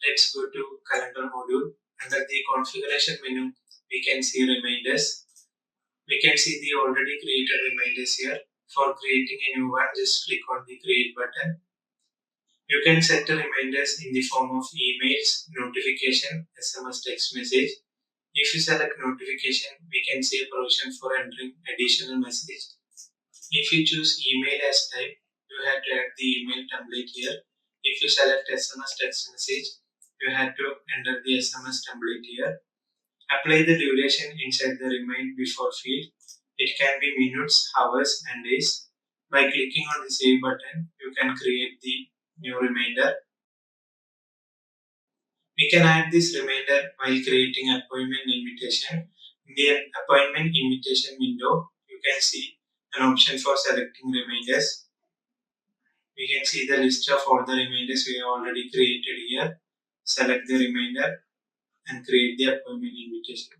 Let's go to calendar module. Under the configuration menu, we can see reminders. We can see the already created reminders here. For creating a new one, just click on the create button. You can set the reminders in the form of emails, notification, SMS text message. If you select notification, we can see a provision for entering additional message. If you choose email as type, you have to add the email template here. If you select SMS text message, you have to enter the SMS template here. Apply the duration inside the remind before field. It can be minutes, hours, and days. By clicking on the save button, you can create the new reminder. We can add this reminder while creating appointment invitation. In the appointment invitation window, you can see an option for selecting reminders. We can see the list of all the reminders we have already created here. Select the reminder and create the appointment invitation.